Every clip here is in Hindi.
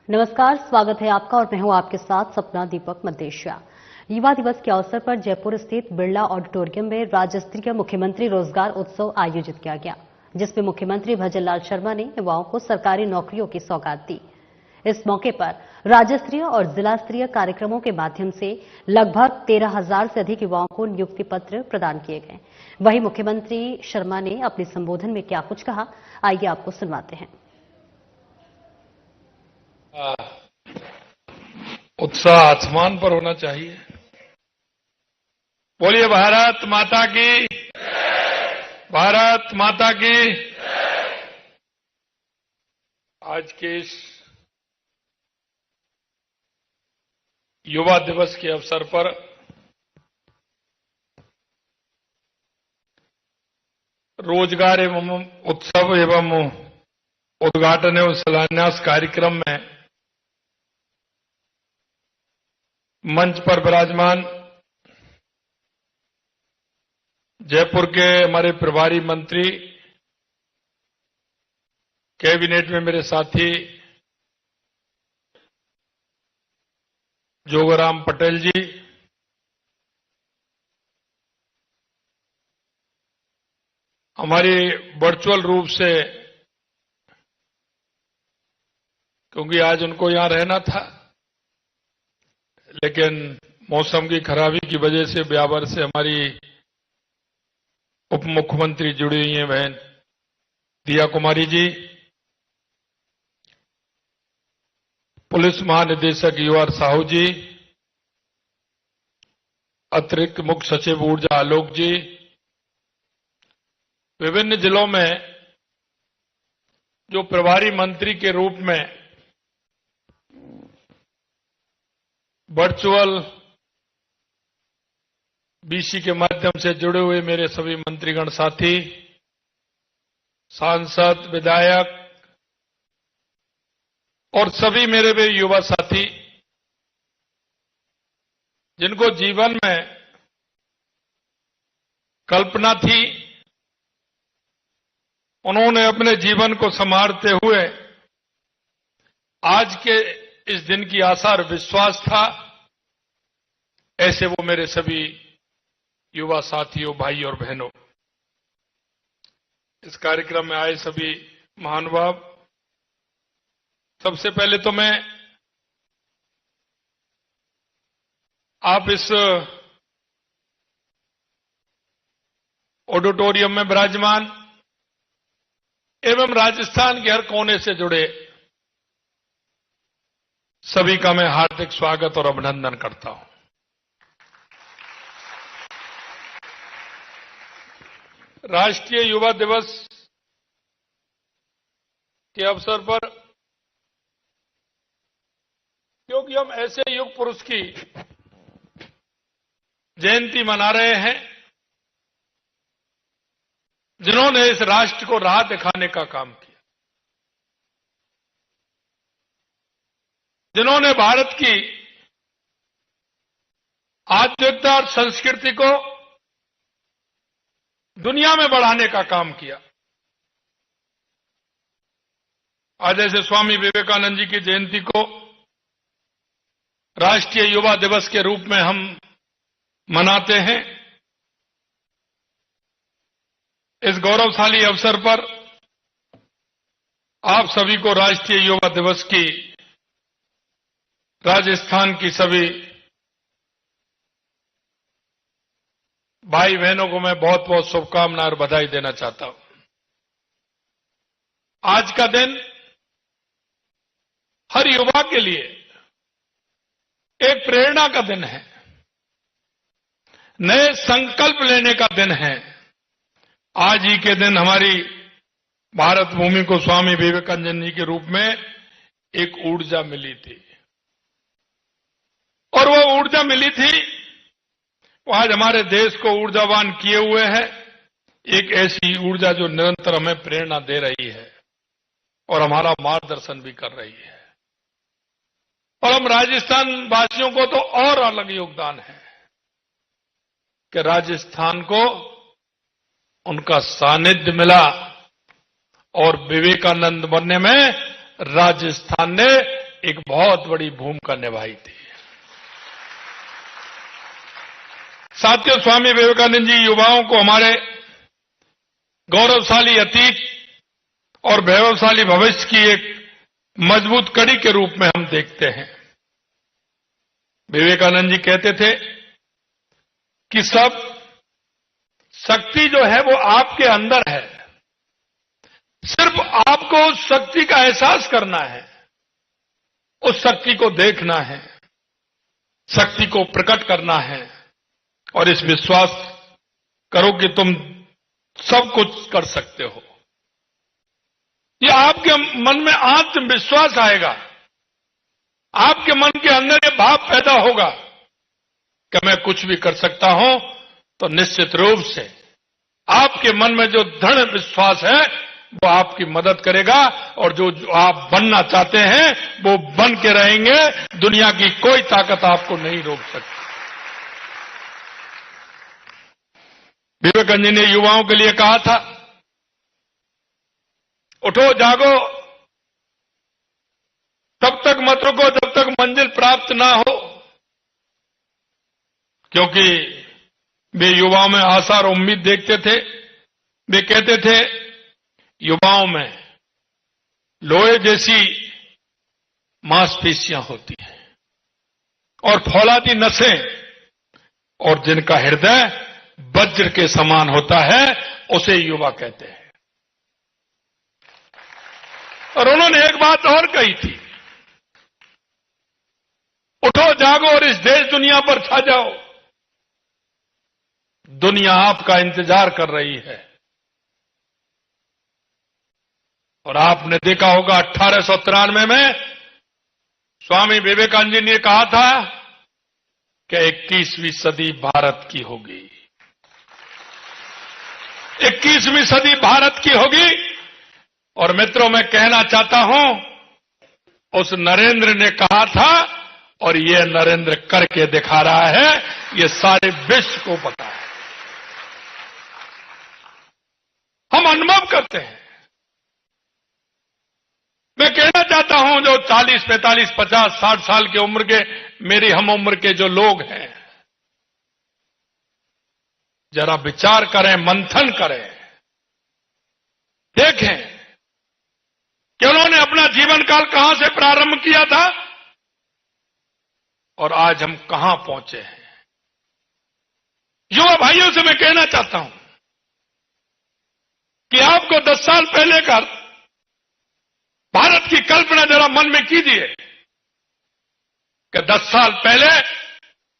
नमस्कार, स्वागत है आपका और मैं हूं आपके साथ सपना दीपक मदेशिया। युवा दिवस के अवसर पर जयपुर स्थित बिरला ऑडिटोरियम में राज्य स्तरीय मुख्यमंत्री रोजगार उत्सव आयोजित किया गया, जिसमें मुख्यमंत्री भजनलाल शर्मा ने युवाओं को सरकारी नौकरियों की सौगात दी। इस मौके पर राज्य स्तरीय और जिला स्तरीय कार्यक्रमों के माध्यम से लगभग 13,000 से अधिक युवाओं को नियुक्ति पत्र प्रदान किए गए। वहीं मुख्यमंत्री शर्मा ने अपने संबोधन में क्या कुछ कहा, आइए आपको सुनवाते हैं। उत्साह आसमान पर होना चाहिए। बोलिए भारत माता की, भारत माता की। आज के इस युवा दिवस के अवसर पर रोजगार एवं उत्सव एवं उद्घाटन एवं शिलान्यास कार्यक्रम में मंच पर विराजमान जयपुर के हमारे प्रभारी मंत्री, कैबिनेट में मेरे साथी जोगराम पटेल जी, हमारी वर्चुअल रूप से, क्योंकि आज उनको यहां रहना था लेकिन मौसम की खराबी की वजह से ब्यावर से हमारी उप मुख्यमंत्री जुड़ी हुई हैं बहन दिया कुमारी जी, पुलिस महानिदेशक युवा साहू जी, अतिरिक्त मुख्य सचिव ऊर्जा आलोक जी, विभिन्न जिलों में जो प्रभारी मंत्री के रूप में वर्चुअल बीसी के माध्यम से जुड़े हुए मेरे सभी मंत्रीगण साथी, सांसद, विधायक और सभी मेरे वे युवा साथी जिनको जीवन में कल्पना थी, उन्होंने अपने जीवन को संवारते हुए आज के इस दिन की आशा और विश्वास था, ऐसे वो मेरे सभी युवा साथियों, भाई और बहनों, इस कार्यक्रम में आए सभी महानुभाव, सबसे पहले तो मैं आप इस ऑडिटोरियम में विराजमान एवं राजस्थान के हर कोने से जुड़े सभी का मैं हार्दिक स्वागत और अभिनंदन करता हूं। राष्ट्रीय युवा दिवस के अवसर पर, क्योंकि हम ऐसे युग पुरुष की जयंती मना रहे हैं जिन्होंने इस राष्ट्र को राह दिखाने का काम किया, जिन्होंने भारत की आध्यात्मिकता और संस्कृति को दुनिया में बढ़ाने का काम किया। आज ऐसे स्वामी विवेकानंद जी की जयंती को राष्ट्रीय युवा दिवस के रूप में हम मनाते हैं। इस गौरवशाली अवसर पर आप सभी को राष्ट्रीय युवा दिवस की राजस्थान की सभी भाई बहनों को मैं बहुत बहुत शुभकामनाएं और बधाई देना चाहता हूं। आज का दिन हर युवा के लिए एक प्रेरणा का दिन है, नए संकल्प लेने का दिन है। आज ही के दिन हमारी भारत भूमि को स्वामी विवेकानंद जी के रूप में एक ऊर्जा मिली थी, और वो ऊर्जा मिली थी वो आज हमारे देश को ऊर्जावान किए हुए है। एक ऐसी ऊर्जा जो निरंतर हमें प्रेरणा दे रही है और हमारा मार्गदर्शन भी कर रही है। और हम राजस्थान वासियों को तो और अलग योगदान है कि राजस्थान को उनका सानिध्य मिला और विवेकानंद बनने में राजस्थान ने एक बहुत बड़ी भूमिका निभाई थी। साथियों, स्वामी विवेकानंद जी युवाओं को हमारे गौरवशाली अतीत और वैभवशाली भविष्य की एक मजबूत कड़ी के रूप में हम देखते हैं। विवेकानंद जी कहते थे कि सब शक्ति जो है वो आपके अंदर है, सिर्फ आपको उस शक्ति का एहसास करना है, उस शक्ति को देखना है, शक्ति को प्रकट करना है और इस विश्वास करो कि तुम सब कुछ कर सकते हो। ये आपके मन में आत्मविश्वास आएगा, आपके मन के अंदर ये भाव पैदा होगा कि मैं कुछ भी कर सकता हूं, तो निश्चित रूप से आपके मन में जो दृढ़ विश्वास है वो आपकी मदद करेगा और जो आप बनना चाहते हैं वो बन के रहेंगे। दुनिया की कोई ताकत आपको नहीं रोक सकती। विवेकानंद जी ने युवाओं के लिए कहा था, उठो जागो, तब तक मत रुको जब तक मंजिल प्राप्त ना हो। क्योंकि वे युवाओं में आशा और उम्मीद देखते थे। वे कहते थे, युवाओं में लोहे जैसी मांसपेशियां होती हैं और फौलादी नसें, और जिनका हृदय वज्र के समान होता है, उसे युवा कहते हैं। और उन्होंने एक बात और कही थी, उठो जागो और इस देश दुनिया पर छा जाओ। दुनिया आपका इंतजार कर रही है। और आपने देखा होगा 1893 में स्वामी विवेकानंद जी ने कहा था कि 21वीं सदी भारत की होगी, 21वीं सदी भारत की होगी। और मित्रों, मैं कहना चाहता हूं, उस नरेंद्र ने कहा था और ये नरेंद्र करके दिखा रहा है, ये सारे विश्व को पता है। हम अनुभव करते हैं। मैं कहना चाहता हूं, जो 40, 45, 50, 60 साल की उम्र के मेरी हम उम्र के जो लोग हैं, जरा विचार करें, मंथन करें, देखें कि उन्होंने अपना जीवन काल कहां से प्रारंभ किया था और आज हम कहां पहुंचे हैं। युवा भाइयों से मैं कहना चाहता हूं कि आपको 10 साल पहले का भारत की कल्पना जरा मन में कीजिए कि 10 साल पहले,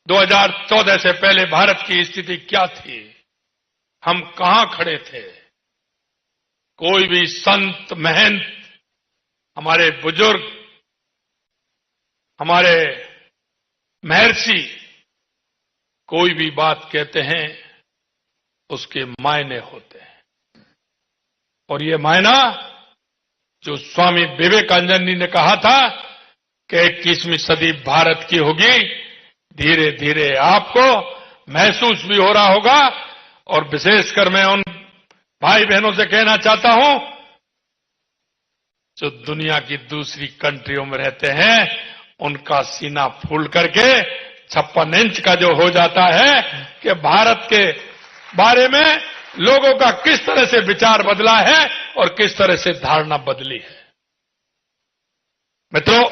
2014 से पहले भारत की स्थिति क्या थी, हम कहां खड़े थे। कोई भी संत महंत, हमारे बुजुर्ग, हमारे महर्षि कोई भी बात कहते हैं उसके मायने होते हैं। और ये मायना जो स्वामी विवेकानंद जी ने कहा था कि 21वीं सदी भारत की होगी, धीरे धीरे आपको महसूस भी हो रहा होगा। और विशेषकर मैं उन भाई बहनों से कहना चाहता हूं जो दुनिया की दूसरी कंट्रियों में रहते हैं, उनका सीना फूल करके 56 इंच का जो हो जाता है कि भारत के बारे में लोगों का किस तरह से विचार बदला है और किस तरह से धारणा बदली है। मित्रों,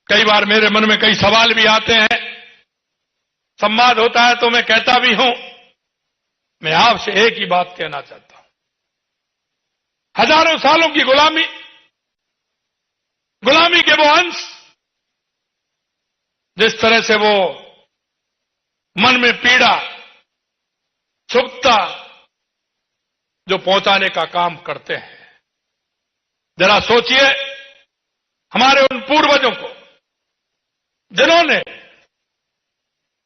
कई बार मेरे मन में कई सवाल भी आते हैं, संवाद होता है तो मैं कहता भी हूं। मैं आपसे एक ही बात कहना चाहता हूं, हजारों सालों की गुलामी के वो अंश जिस तरह से वो मन में पीड़ा, क्षुब्धता जो पहुंचाने का काम करते हैं, जरा सोचिए हमारे उन पूर्वजों को जिन्होंने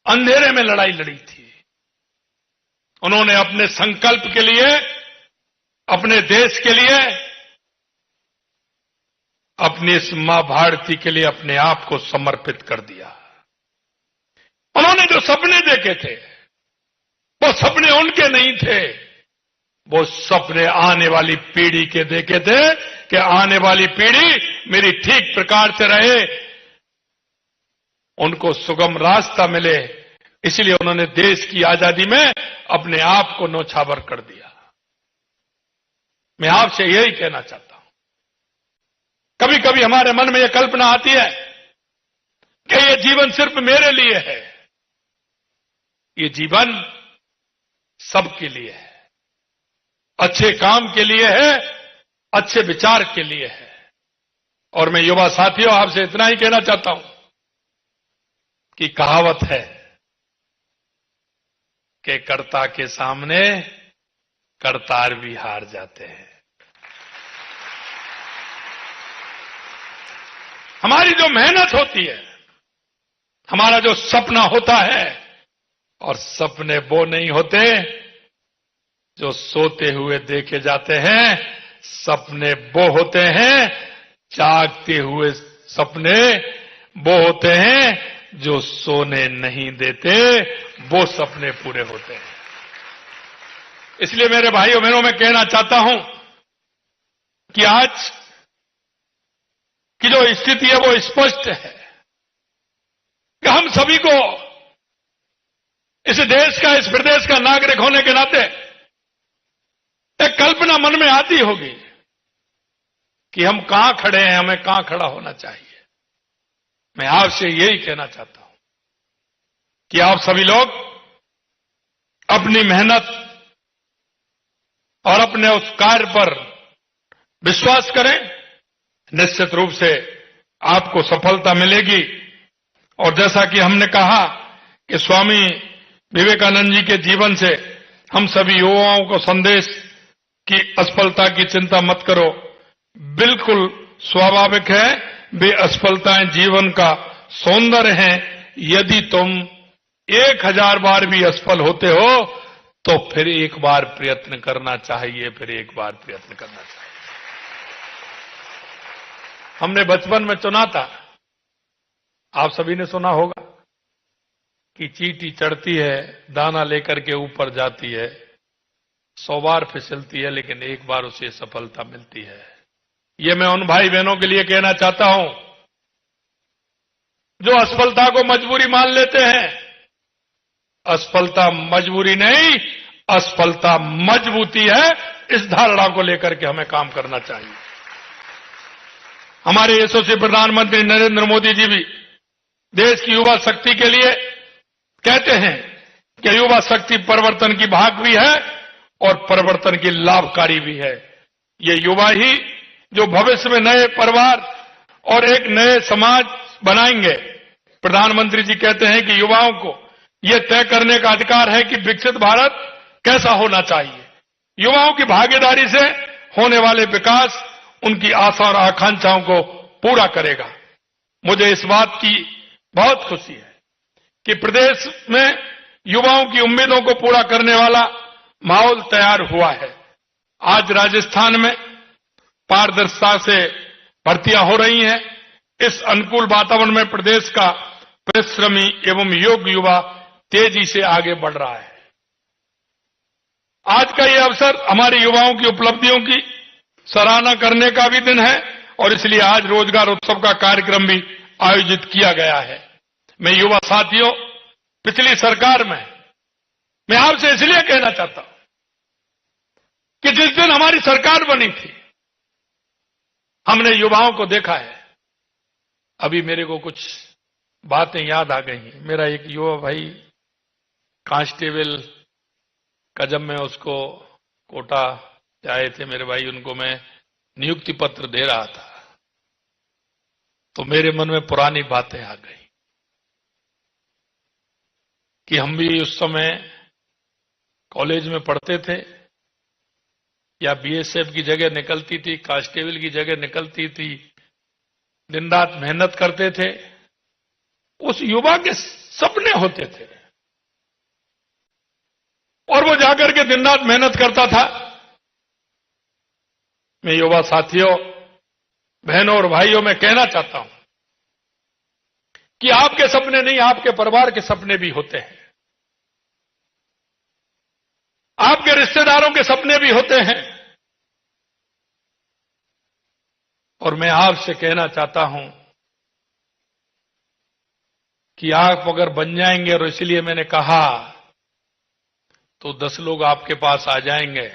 अंधेरे में लड़ाई लड़ी थी। उन्होंने अपने संकल्प के लिए, अपने देश के लिए, अपनी इस मां भारती के लिए अपने आप को समर्पित कर दिया। उन्होंने जो सपने देखे थे वो सपने उनके नहीं थे, वो सपने आने वाली पीढ़ी के देखे थे कि आने वाली पीढ़ी मेरी ठीक प्रकार से रहे, उनको सुगम रास्ता मिले। इसलिए उन्होंने देश की आजादी में अपने आप को न्यौछावर कर दिया। मैं आपसे यही कहना चाहता हूं, कभी कभी हमारे मन में यह कल्पना आती है कि यह जीवन सिर्फ मेरे लिए है। ये जीवन सबके लिए है, अच्छे काम के लिए है, अच्छे विचार के लिए है। और मैं युवा साथियों आपसे इतना ही कहना चाहता हूं कि कहावत है कि कर्ता के सामने करतार भी हार जाते हैं। हमारी जो मेहनत होती है, हमारा जो सपना होता है, और सपने वो नहीं होते जो सोते हुए देखे जाते हैं, सपने वो होते हैं, जागते हुए सपने वो होते हैं जो सोने नहीं देते, वो सपने पूरे होते हैं। इसलिए मेरे भाइयों बहनों मैं कहना चाहता हूं कि आज की जो स्थिति है वो स्पष्ट है कि हम सभी को इस देश का, इस प्रदेश का नागरिक होने के नाते एक कल्पना मन में आती होगी कि हम कहां खड़े हैं, हमें कहां खड़ा होना चाहिए। मैं आपसे यही कहना चाहता हूं कि आप सभी लोग अपनी मेहनत और अपने उस कार्य पर विश्वास करें, निश्चित रूप से आपको सफलता मिलेगी। और जैसा कि हमने कहा कि स्वामी विवेकानंद जी के जीवन से हम सभी युवाओं को संदेश कि असफलता की चिंता मत करो, बिल्कुल स्वाभाविक है, वे असफलताएं जीवन का सौंदर्य हैं। यदि तुम 1000 बार भी असफल होते हो तो फिर एक बार प्रयत्न करना चाहिए, फिर एक बार प्रयत्न करना चाहिए। हमने बचपन में चुना था, आप सभी ने सुना होगा कि चींटी चढ़ती है, दाना लेकर के ऊपर जाती है, 100 बार फिसलती है, लेकिन एक बार उसे सफलता मिलती है। ये मैं उन भाई बहनों के लिए कहना चाहता हूं जो असफलता को मजबूरी मान लेते हैं। असफलता मजबूरी नहीं, असफलता मजबूती है। इस धारणा को लेकर के हमें काम करना चाहिए। हमारे यशस्वी प्रधानमंत्री नरेंद्र मोदी जी भी देश की युवा शक्ति के लिए कहते हैं कि युवा शक्ति परिवर्तन की भाग भी है और परिवर्तन की लाभकारी भी है। ये युवा ही जो भविष्य में नए परिवार और एक नए समाज बनाएंगे। प्रधानमंत्री जी कहते हैं कि युवाओं को यह तय करने का अधिकार है कि विकसित भारत कैसा होना चाहिए। युवाओं की भागीदारी से होने वाले विकास उनकी आशा और आकांक्षाओं को पूरा करेगा। मुझे इस बात की बहुत खुशी है कि प्रदेश में युवाओं की उम्मीदों को पूरा करने वाला माहौल तैयार हुआ है। आज राजस्थान में पारदर्शिता से भर्तियां हो रही हैं। इस अनुकूल वातावरण में प्रदेश का परिश्रमी एवं योग्य युवा तेजी से आगे बढ़ रहा है। आज का यह अवसर हमारे युवाओं की उपलब्धियों की सराहना करने का भी दिन है और इसलिए आज रोजगार उत्सव का कार्यक्रम भी आयोजित किया गया है। मैं युवा साथियों, पिछली सरकार में मैं आपसे इसलिए कहना चाहता हूं कि जिस दिन हमारी सरकार बनी थी हमने युवाओं को देखा है। अभी मेरे को कुछ बातें याद आ गई। मेरा एक युवा भाई कांस्टेबल का, जब मैं उसको कोटा आए थे मेरे भाई, उनको मैं नियुक्ति पत्र दे रहा था तो मेरे मन में पुरानी बातें आ गई कि हम भी उस समय कॉलेज में पढ़ते थे या बीएसएफ की जगह निकलती थी, कांस्टेबल की जगह निकलती थी, दिन रात मेहनत करते थे। उस युवा के सपने होते थे और वो जाकर के दिन रात मेहनत करता था। मैं युवा साथियों, बहनों और भाइयों में कहना चाहता हूं कि आपके सपने नहीं, आपके परिवार के सपने भी होते हैं। आपके रिश्तेदारों के सपने भी होते हैं। और मैं आपसे कहना चाहता हूं कि आप अगर बन जाएंगे, और इसलिए मैंने कहा, तो 10 लोग आपके पास आ जाएंगे।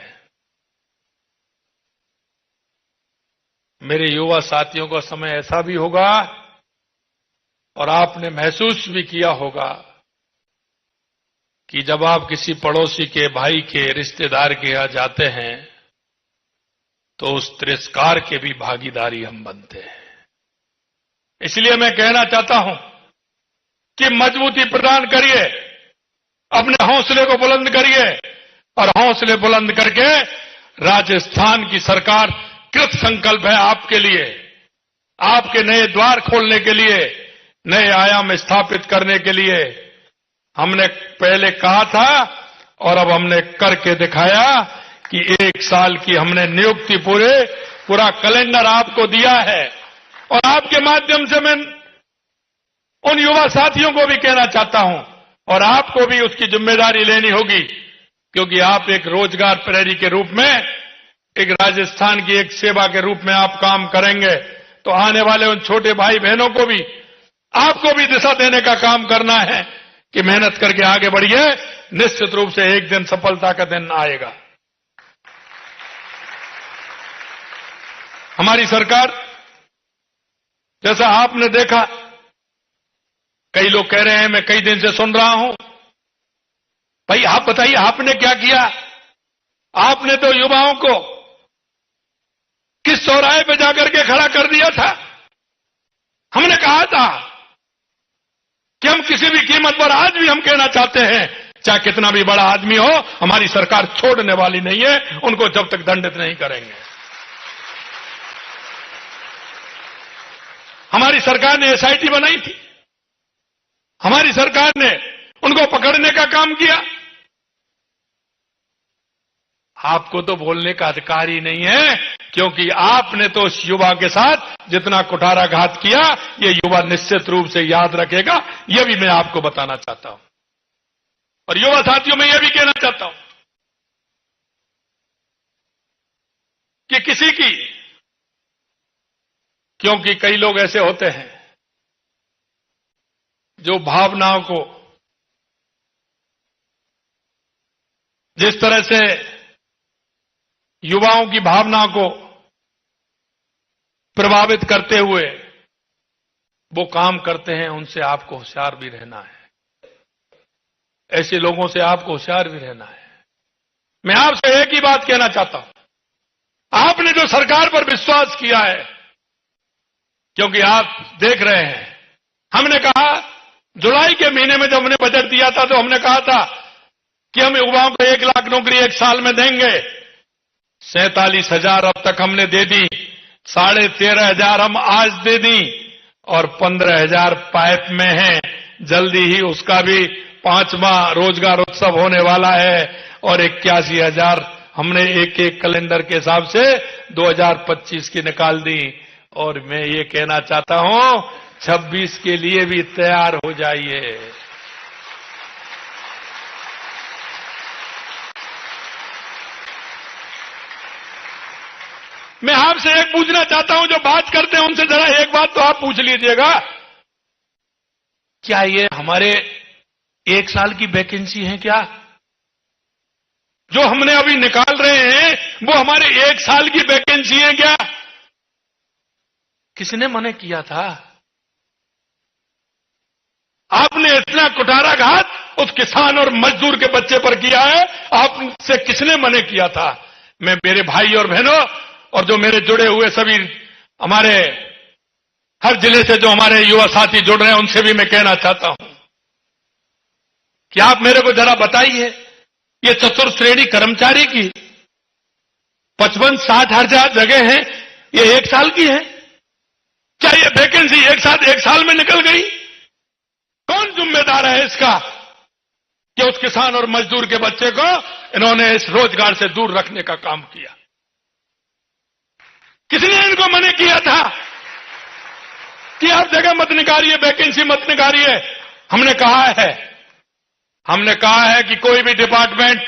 मेरे युवा साथियों का समय ऐसा भी होगा, और आपने महसूस भी किया होगा कि जब आप किसी पड़ोसी के, भाई के, रिश्तेदार के यहां जाते हैं तो उस तिरस्कार के भी भागीदारी हम बनते हैं। इसलिए मैं कहना चाहता हूं कि मजबूती प्रदान करिए, अपने हौसले को बुलंद करिए, और हौसले बुलंद करके राजस्थान की सरकार कृत संकल्प है आपके लिए, आपके नए द्वार खोलने के लिए, नए आयाम स्थापित करने के लिए। हमने पहले कहा था और अब हमने करके दिखाया कि 1 साल की हमने नियुक्ति पूरा कैलेंडर आपको दिया है। और आपके माध्यम से मैं उन युवा साथियों को भी कहना चाहता हूं, और आपको भी उसकी जिम्मेदारी लेनी होगी, क्योंकि आप एक रोजगार प्रहरी के रूप में, एक राजस्थान की एक सेवा के रूप में आप काम करेंगे, तो आने वाले उन छोटे भाई बहनों को भी, आपको भी दिशा देने का काम करना है कि मेहनत करके आगे बढ़िए। निश्चित रूप से एक दिन सफलता का दिन आएगा। हमारी सरकार, जैसा आपने देखा, कई लोग कह रहे हैं, मैं कई दिन से सुन रहा हूं, भाई आप बताइए आपने क्या किया? आपने तो युवाओं को किस चौराहे पे जाकर के खड़ा कर दिया था? हमने कहा था कि हम किसी भी कीमत पर, आज भी हम कहना चाहते हैं, चाहे कितना भी बड़ा आदमी हो, हमारी सरकार छोड़ने वाली नहीं है, उनको जब तक दंडित नहीं करेंगे। हमारी सरकार ने एसआईटी बनाई थी, हमारी सरकार ने उनको पकड़ने का काम किया। आपको तो बोलने का अधिकार ही नहीं है, क्योंकि आपने तो उस युवा के साथ जितना कुठाराघात किया, ये युवा निश्चित रूप से याद रखेगा। यह भी मैं आपको बताना चाहता हूं, और युवा साथियों में यह भी कहना चाहता हूं कि किसी की, क्योंकि कई लोग ऐसे होते हैं जो भावनाओं को, जिस तरह से युवाओं की भावना को प्रभावित करते हुए वो काम करते हैं, उनसे आपको होशियार भी रहना है। ऐसे लोगों से आपको होशियार भी रहना है। मैं आपसे एक ही बात कहना चाहता हूं, आपने जो सरकार पर विश्वास किया है, क्योंकि आप देख रहे हैं, हमने कहा जुलाई के महीने में जब हमने बजट दिया था, तो हमने कहा था कि हम युवाओं को 1 लाख नौकरी 1 साल में देंगे। 47,000 अब तक हमने दे दी, 13,500 हम आज दे दी, और 15,000 पाइप में है। जल्दी ही उसका भी 5वां रोजगार उत्सव होने वाला है, और 81,000 हमने एक कैलेंडर के हिसाब से 2025 की निकाल दी। और मैं ये कहना चाहता हूं, 26 के लिए भी तैयार हो जाइए। मैं आपसे एक पूछना चाहता हूं, जो बात करते हैं उनसे जरा एक बात तो आप पूछ लीजिएगा, क्या ये हमारे 1 साल की वैकेंसी है क्या? जो हमने अभी निकाल रहे हैं वो हमारे 1 साल की वैकेंसी है क्या? किसने मना किया था? आपने इतना कुठाराघात उस किसान और मजदूर के बच्चे पर किया है, आपसे किसने मना किया था? मैं मेरे भाई और बहनों, और जो मेरे जुड़े हुए सभी हमारे हर जिले से जो हमारे युवा साथी जुड़ रहे हैं, उनसे भी मैं कहना चाहता हूं कि आप मेरे को जरा बताइए, ये चतुर्थ श्रेणी कर्मचारी की 55-60 हजार जगह हैं, ये 1 साल की है? क्या ये वैकेंसी एक साल में निकल गई? कौन जिम्मेदार है इसका कि उस किसान और मजदूर के बच्चे को इन्होंने इस रोजगार से दूर रखने का काम किया? किसने इनको मना किया था कि आप जगह मत निकालिए, वैकेंसी मत निकालिए? हमने कहा है कि कोई भी डिपार्टमेंट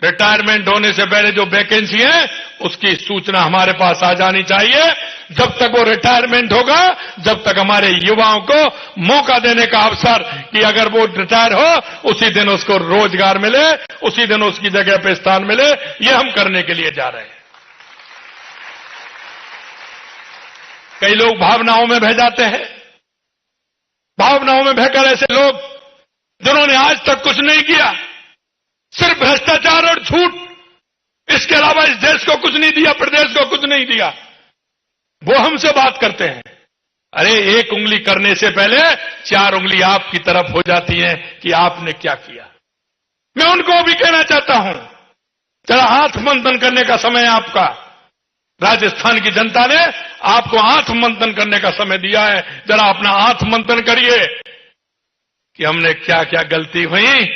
रिटायरमेंट होने से पहले जो वैकेंसी है उसकी सूचना हमारे पास आ जानी चाहिए। जब तक वो रिटायरमेंट होगा, जब तक हमारे युवाओं को मौका देने का अवसर कि अगर वो रिटायर हो उसी दिन उसको रोजगार मिले, उसी दिन उसकी जगह पे स्थान मिले, ये हम करने के लिए जा रहे हैं। कई लोग भावनाओं में बह जाते हैं। भावनाओं में बहकर ऐसे लोग जिन्होंने आज तक कुछ नहीं किया, सिर्फ भ्रष्टाचार और झूठ, इसके अलावा इस देश को कुछ नहीं दिया, प्रदेश को कुछ नहीं दिया, वो हमसे बात करते हैं। अरे एक उंगली करने से पहले 4 उंगली आपकी तरफ हो जाती हैं कि आपने क्या किया। मैं उनको भी कहना चाहता हूं, जरा हाथ मंथन करने का समय है आपका। राजस्थान की जनता ने आपको आंख मंथन करने का समय दिया है। जरा अपना आंख मंथन करिए कि हमने क्या क्या गलती हुई।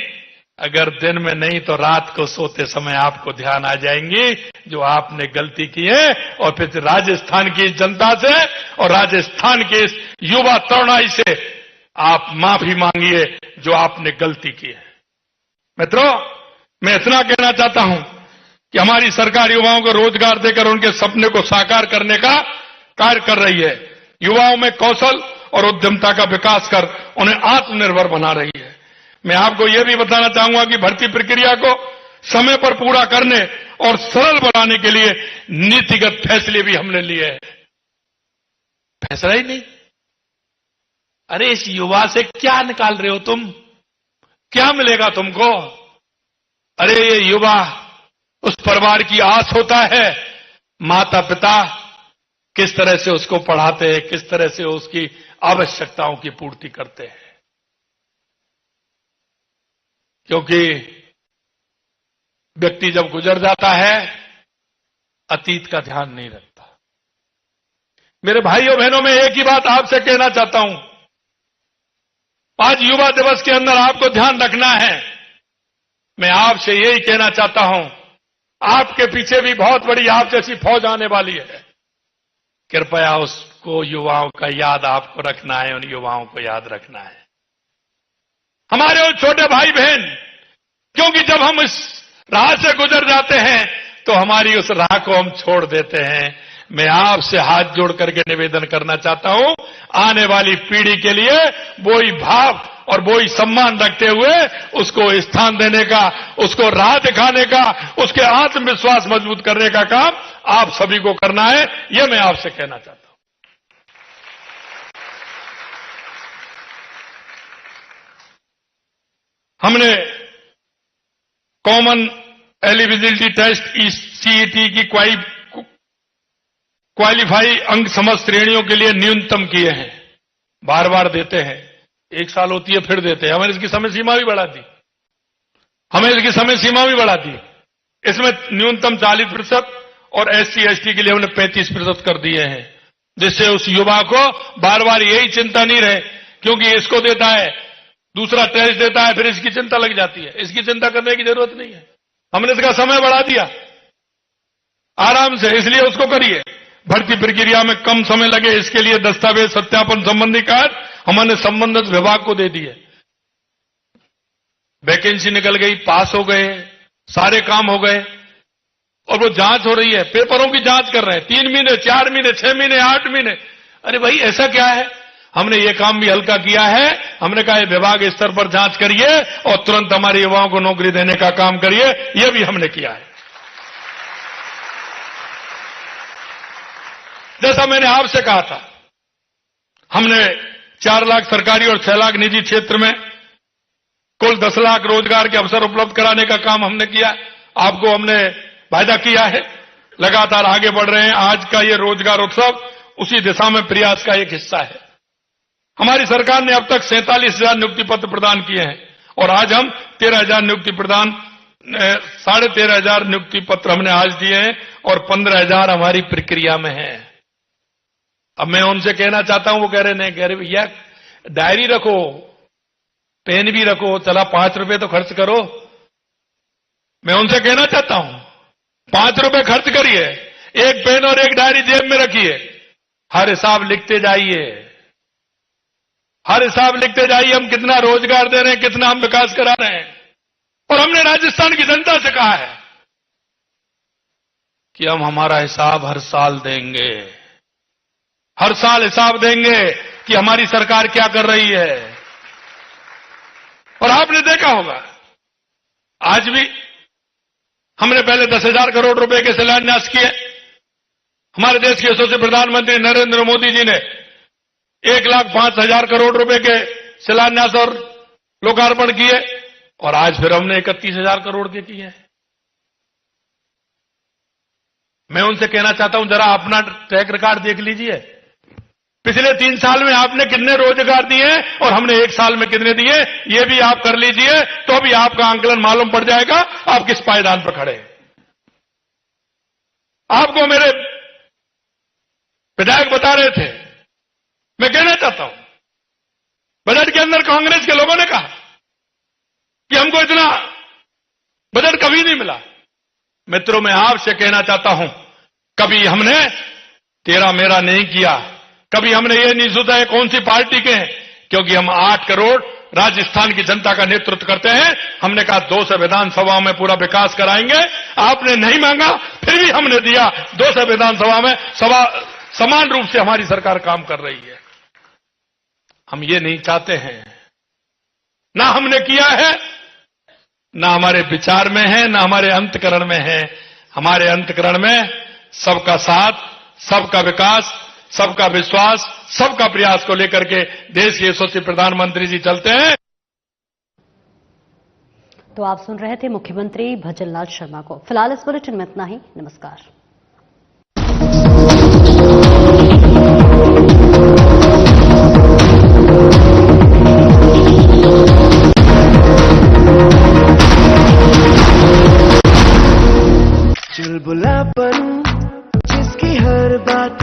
अगर दिन में नहीं तो रात को सोते समय आपको ध्यान आ जाएंगी जो आपने गलती की है। और फिर राजस्थान की इस जनता से और राजस्थान के इस युवा तरुणाई से आप माफी मांगिए जो आपने गलती की है। मित्रों, मैं इतना कहना चाहता हूं कि हमारी सरकार युवाओं को रोजगार देकर उनके सपने को साकार करने का कार्य कर रही है। युवाओं में कौशल और उद्यमता का विकास कर उन्हें आत्मनिर्भर बना रही है। मैं आपको यह भी बताना चाहूंगा कि भर्ती प्रक्रिया को समय पर पूरा करने और सरल बनाने के लिए नीतिगत फैसले भी हमने लिए हैं। फैसला ही नहीं, अरे इस युवा से क्या निकाल रहे हो तुम, क्या मिलेगा तुमको? अरे ये युवा उस परिवार की आस होता है। माता पिता किस तरह से उसको पढ़ाते हैं, किस तरह से उसकी आवश्यकताओं की पूर्ति करते हैं, क्योंकि व्यक्ति जब गुजर जाता है अतीत का ध्यान नहीं रखता। मेरे भाइयों बहनों, मैं एक ही बात आपसे कहना चाहता हूं। आज युवा दिवस के अंदर आपको ध्यान रखना है। मैं आपसे यही कहना चाहता हूं, आपके पीछे भी बहुत बड़ी आप जैसी फौज आने वाली है। कृपया उसको युवाओं का याद आपको रखना है, उन युवाओं को याद रखना है, हमारे उन छोटे भाई बहन, क्योंकि जब हम इस राह से गुजर जाते हैं तो हमारी उस राह को हम छोड़ देते हैं। मैं आपसे हाथ जोड़ करके निवेदन करना चाहता हूं, आने वाली पीढ़ी के लिए वही भाव और वही सम्मान रखते हुए उसको स्थान देने का, उसको राह दिखाने का, उसके आत्मविश्वास मजबूत करने का काम आप सभी को करना है। यह मैं आपसे कहना चाहता हूं। हमने कॉमन एलिजिबिलिटी टेस्ट सीईटी की क्वालिफाई अंक समस्त श्रेणियों के लिए न्यूनतम किए हैं। बार बार देते हैं, 1 साल होती है फिर देते हैं। हमने इसकी समय सीमा भी बढ़ा दी, इसमें न्यूनतम 40% और SC ST के लिए हमने 35% कर दिए हैं, जिससे उस युवा को बार बार यही चिंता नहीं रहे, क्योंकि इसको देता है, दूसरा टेस्ट देता है, फिर इसकी चिंता लग जाती है। इसकी चिंता करने की जरूरत नहीं है। हमने इसका समय बढ़ा दिया आराम से, इसलिए उसको करिए। भर्ती प्रक्रिया में कम समय लगे, इसके लिए दस्तावेज सत्यापन संबंधी कार्य हमने संबंधित विभाग को दे दिए। वैकेंसी निकल गई, पास हो गए, सारे काम हो गए, और वो जांच हो रही है, पेपरों की जांच कर रहे हैं। 3 महीने, 4 महीने, 6 महीने, 8 महीने। अरे भाई, ऐसा क्या है? हमने ये काम भी हल्का किया है। हमने कहा विभाग स्तर पर जांच करिए और तुरंत हमारे युवाओं को नौकरी देने का काम करिए। यह भी हमने किया है। जैसा मैंने आपसे कहा था, हमने 4 लाख सरकारी और 6 लाख निजी क्षेत्र में कुल 10 लाख रोजगार के अवसर उपलब्ध कराने का काम हमने किया। आपको हमने वायदा किया है, लगातार आगे बढ़ रहे हैं। आज का ये रोजगार उत्सव उसी दिशा में प्रयास का एक हिस्सा है। हमारी सरकार ने अब तक 47,000 नियुक्ति पत्र प्रदान किए हैं और आज हम 13,000 नियुक्ति प्रदान 13,500 नियुक्ति पत्र हमने आज दिए हैं और 15,000 हमारी प्रक्रिया में है। अब मैं उनसे कहना चाहता हूं, वो कह रहे नहीं, कह रहे भैया डायरी रखो, पेन भी रखो, चला 5 रुपए तो खर्च करो। मैं उनसे कहना चाहता हूं, 5 रुपए खर्च करिए, एक पेन और एक डायरी जेब में रखिए, हर हिसाब लिखते जाइए, हर हिसाब लिखते जाइए। हम कितना रोजगार दे रहे हैं, कितना हम विकास करा रहे हैं, और हमने राजस्थान की जनता से कहा है कि हम हमारा हिसाब हर साल देंगे, हर साल हिसाब देंगे कि हमारी सरकार क्या कर रही है। और आपने देखा होगा, आज भी हमने पहले 10,000 करोड़ रुपए के शिलान्यास किए। हमारे देश के यशस्वी प्रधानमंत्री नरेंद्र मोदी जी ने 1,05,000 करोड़ रुपए के शिलान्यास और लोकार्पण किए, और आज फिर हमने 31,000 करोड़ के किए हैं। मैं उनसे कहना चाहता हूं, जरा अपना ट्रैक रिकॉर्ड देख लीजिए। पिछले 3 साल में आपने कितने रोजगार दिए और हमने 1 साल में कितने दिए, ये भी आप कर लीजिए, तो भी आपका आंकलन मालूम पड़ जाएगा आप किस पायदान पर खड़े हैं। आपको मेरे विधायक बता रहे थे, मैं कहना चाहता हूं, बजट के अंदर कांग्रेस के लोगों ने कहा कि हमको इतना बजट कभी नहीं मिला। मित्रों, मैं आपसे कहना चाहता हूं, कभी हमने तेरा मेरा नहीं किया, कभी हमने ये नहीं सोचा है कौन सी पार्टी के हैं, क्योंकि हम 8 करोड़ राजस्थान की जनता का नेतृत्व करते हैं। हमने कहा 200 विधानसभाओं में पूरा विकास कराएंगे। आपने नहीं मांगा, फिर भी हमने दिया। 200 विधानसभा में समान रूप से हमारी सरकार काम कर रही है। हम ये नहीं चाहते हैं, ना हमने किया है, ना हमारे विचार में है, ना हमारे अंतकरण में है। हमारे अंतकरण में सबका साथ, सबका विकास, सबका विश्वास, सबका प्रयास को लेकर के देश के यशस्वी प्रधानमंत्री जी चलते हैं। तो आप सुन रहे थे मुख्यमंत्री भजनलाल शर्मा को। फिलहाल इस बुलेटिन में इतना ही। नमस्कार। चुलबुलापन जिसकी हर बात